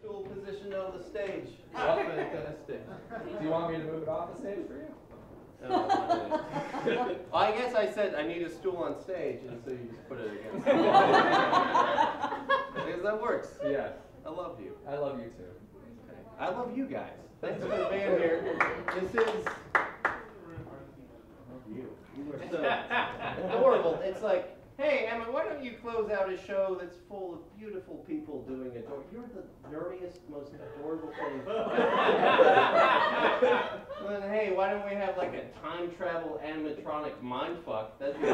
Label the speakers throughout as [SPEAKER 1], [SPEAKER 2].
[SPEAKER 1] stool positioned on the stage.
[SPEAKER 2] Do you want me to move it off the stage for you?
[SPEAKER 1] No, well, I guess I said I need a stool on stage, and so you just put it against the wall. Because that works.
[SPEAKER 2] Yeah.
[SPEAKER 1] I love you.
[SPEAKER 2] I love you too.
[SPEAKER 1] Okay. I love you guys. Thanks for being here. This is... You are so adorable. It's like, hey, Emma, why don't you close out a show that's full of beautiful people doing it? You're the nerdiest, most adorable thing. And then, hey, why don't we have like a time travel animatronic mindfuck? That'd be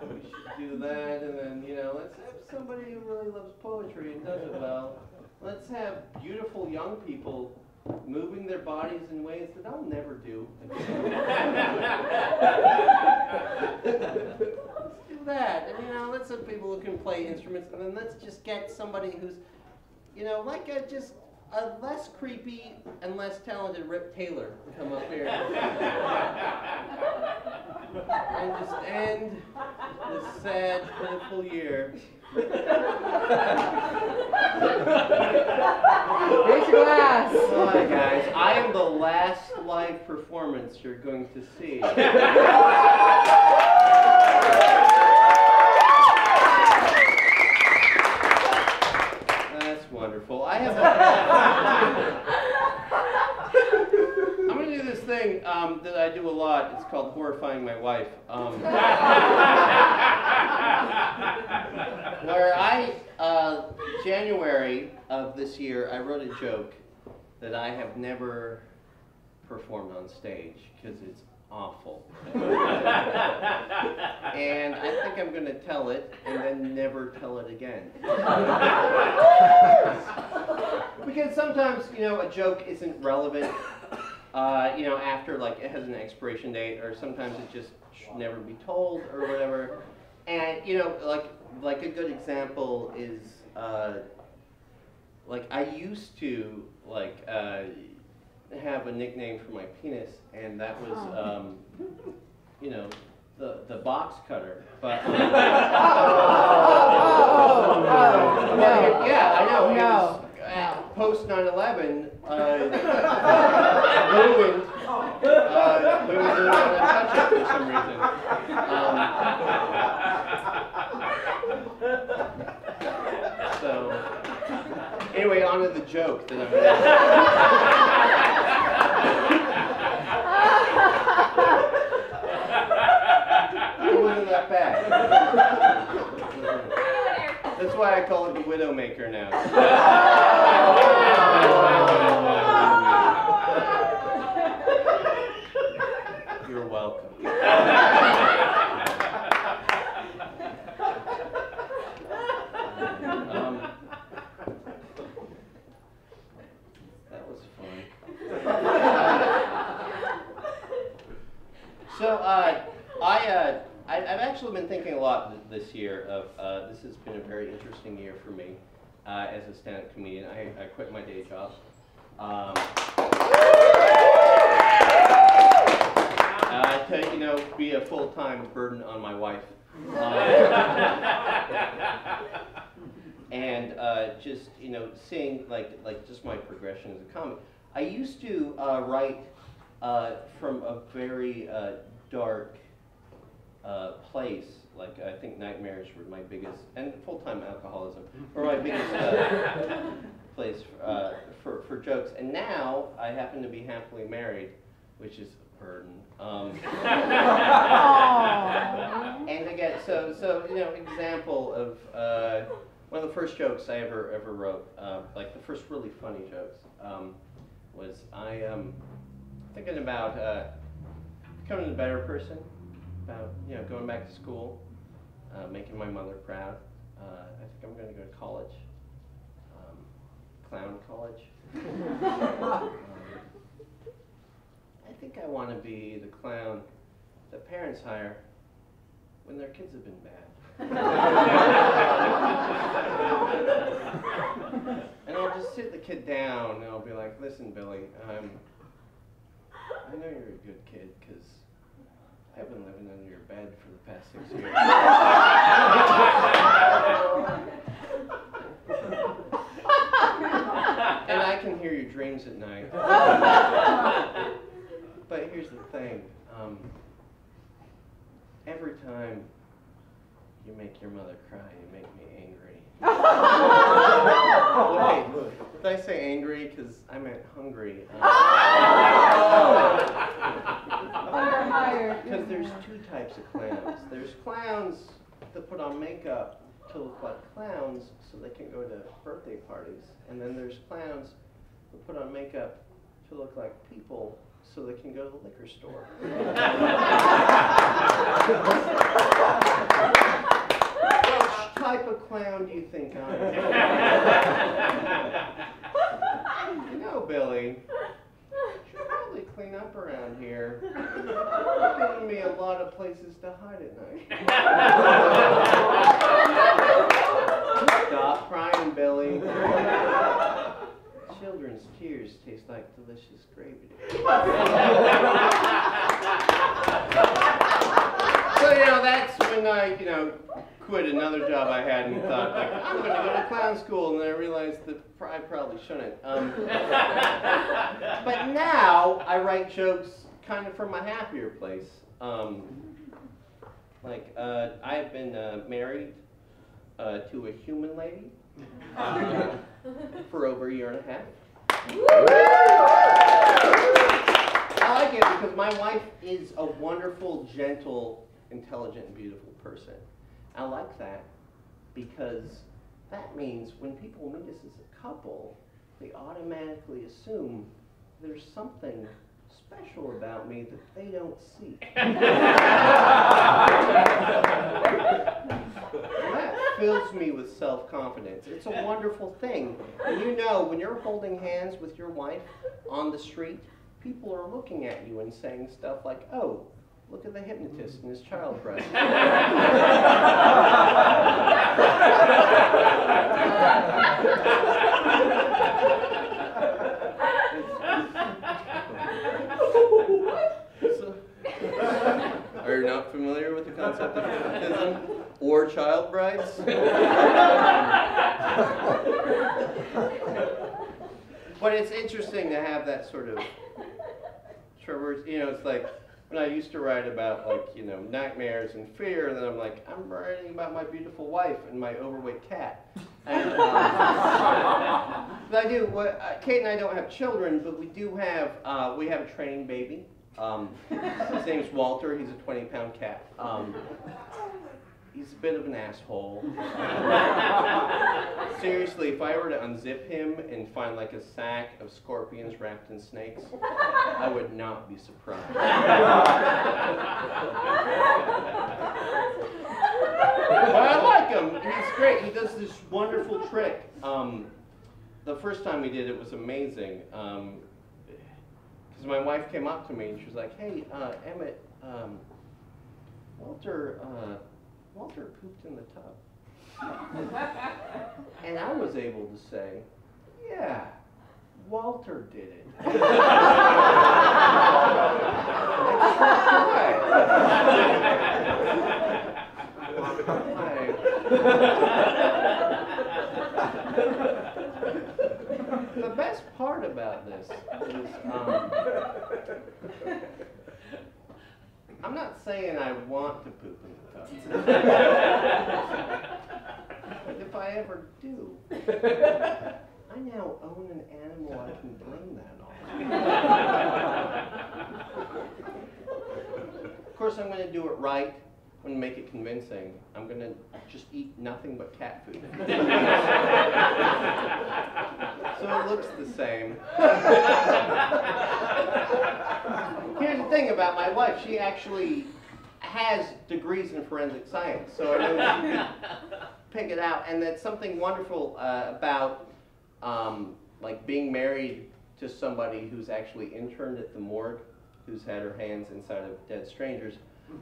[SPEAKER 1] we should do that, and then, you know, let's have somebody who really loves poetry and does it well. Let's have beautiful young people moving their bodies in ways that I'll never do. Let's do that. And, you know, let's have people who can play instruments, and then let's just get somebody who's, you know, like just a less creepy and less talented Rip Taylor to come up here. And just end this sad, pitiful year.
[SPEAKER 3] Raise your glass.
[SPEAKER 1] Hi guys, I am the last live performance you're going to see. That's wonderful. I have I'm going to do this thing that I do a lot. It's called horrifying my wife. Where January of this year, I wrote a joke that I have never performed on stage because it's awful. And I think I'm going to tell it and then never tell it again. Because sometimes, you know, a joke isn't relevant, you know, after, like, it has an expiration date, or sometimes it just should never be told or whatever. And, you know, like a good example is, like, I used to, like, have a nickname for my penis, and that was, you know, the box cutter. But yeah, I know.
[SPEAKER 3] No.
[SPEAKER 1] Post 9/11, ruined. We were doing it on touch it for some reason. So anyway, on to the joke that I'm going to. It wasn't that bad. That's why I call it the Widowmaker now. You're welcome. That was fun. So I've actually been thinking a lot this year of, this has been a very interesting year for me as a stand-up comedian. I quit my day job. To, you know, be a full-time burden on my wife. And just, you know, seeing like just my progression as a comic. I used to write from a very dark place. Like, I think nightmares were my biggest, and full-time alcoholism were my biggest place for jokes. And now I happen to be happily married, which is a burden. And again, so you know, example of one of the first jokes I ever wrote, like the first really funny jokes, was thinking about becoming a better person, about, you know, going back to school, making my mother proud. I think I'm going to go to college, clown college. I think I want to be the clown that parents hire when their kids have been bad. And I'll just sit the kid down and I'll be like, listen, Billy, I know you're a good kid because I've been living under your bed for the past 6 years. every time you make your mother cry, you make me angry. Wait, did I say angry? Because I meant hungry. Because there's two types of clowns. There's clowns that put on makeup to look like clowns so they can go to birthday parties. And then there's clowns that put on makeup to look like people so they can go to the liquor store. Which type of clown do you think I am? You know, Billy, you should probably clean up around here. You're giving me a lot of places to hide at night. Stop crying, Billy. Children's tears taste like delicious gravy. So, that's when I, quit another job I had and thought, like, I'm going to go to clown school, and then I realized that I probably shouldn't. But now I write jokes kind of from a happier place. I've been married to a human lady for over a year and a half. I like it because my wife is a wonderful, gentle, intelligent, and beautiful person. I like that because that means when people meet us as a couple, they automatically assume there's something special about me that they don't see. That fills me with self-confidence. It's a wonderful thing. And when you're holding hands with your wife on the street, people are looking at you and saying stuff like, oh, look at the hypnotist and his child breast. Are you not familiar with the concept of hypnotism or child brides? But it's interesting to have that sort of traverse. It's like when I used to write about nightmares and fear, and then I'm like, I'm writing about my beautiful wife and my overweight cat. And, Kate and I don't have children, but we do have we have a training baby. His name's Walter. He's a 20-pound cat. He's a bit of an asshole. Seriously, if I were to unzip him and find like a sack of scorpions wrapped in snakes, I would not be surprised. But I like him. He's great. He does this wonderful trick. The first time we did it was amazing. Because my wife came up to me and she was like, hey, Emmett, Walter pooped in the tub. And I was able to say, yeah, Walter did it. The best part about this is, I'm not saying I want to poop in the tub. But if I ever do, I now own an animal I can blame that on. Of course, I'm going to do it right. I'm going to make it convincing. I'm going to just eat nothing but cat food. So it looks the same. Here's the thing about my wife. She actually has degrees in forensic science, so I know she could pick it out. And that's something wonderful about like being married to somebody who's actually interned at the morgue, who's had her hands inside of dead strangers.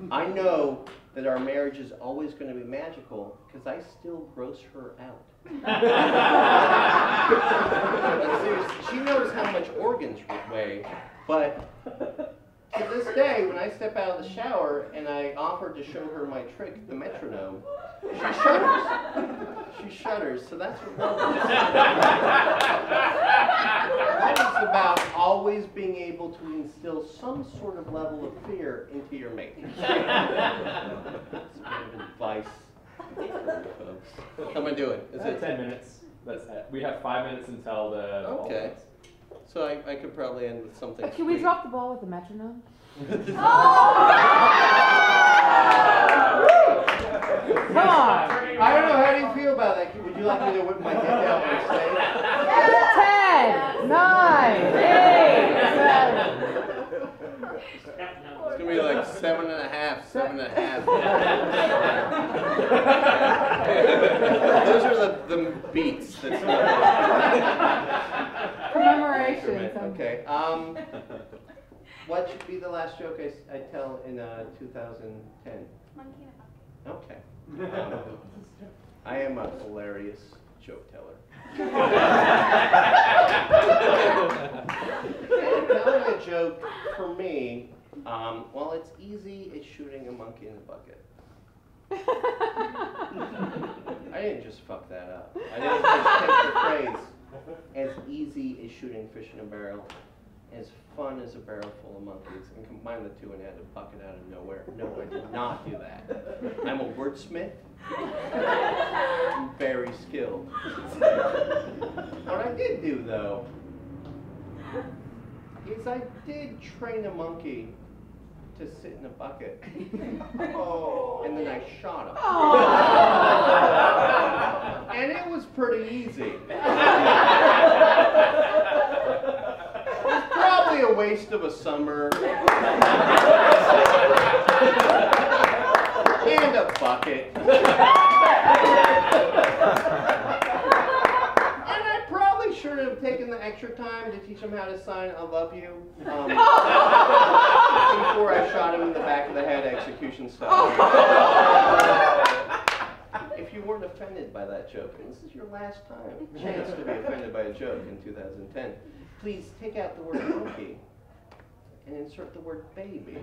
[SPEAKER 1] I know that our marriage is always going to be magical because I still gross her out. She knows how much organs weigh, but to this day, when I step out of the shower and I offer to show her my trick, the metronome, she shudders. She shudders, so that's what love is. Love is about always being able to instill some sort of level of fear into your mate. It's a bit of advice for you folks. How am I doing? Is it
[SPEAKER 2] 10 minutes. That's it. We have 5 minutes until the ball
[SPEAKER 1] okay?
[SPEAKER 2] drops.
[SPEAKER 1] So I could probably end with something.
[SPEAKER 3] Can we
[SPEAKER 1] sweet.
[SPEAKER 3] drop the ball with the metronome?
[SPEAKER 4] Oh!
[SPEAKER 3] Come on!
[SPEAKER 1] I don't know. How do you feel about that? Would you like me to whip my head down on stage?
[SPEAKER 3] 10, 9, 8, 7.
[SPEAKER 1] It's gonna be like 7.5, 7.5. Those are the beats. That's not
[SPEAKER 3] Commemoration.
[SPEAKER 1] okay. What should be the last joke I tell in 2010?
[SPEAKER 4] Monkey in a bucket.
[SPEAKER 1] Okay. I am a hilarious joke teller. Telling a joke for me, well, it's easy as shooting a monkey in a bucket. I didn't just fuck that up. I didn't just take the phrase, as easy as shooting fish in a barrel, as fun as a barrel full of monkeys, and combine the two and add a bucket out of nowhere. No, I did not do that. I'm a wordsmith. I'm very skilled. What I did do, though, is I did train a monkey to sit in a bucket. And then I shot him. And it was pretty easy. Probably a waste of a summer. And a bucket. And I probably should have taken the extra time to teach him how to sign I love you. Before I shot him in the back of the head execution style. If you weren't offended by that joke, and this is your last chance to be offended by a joke in 2010, please take out the word monkey and insert the word baby.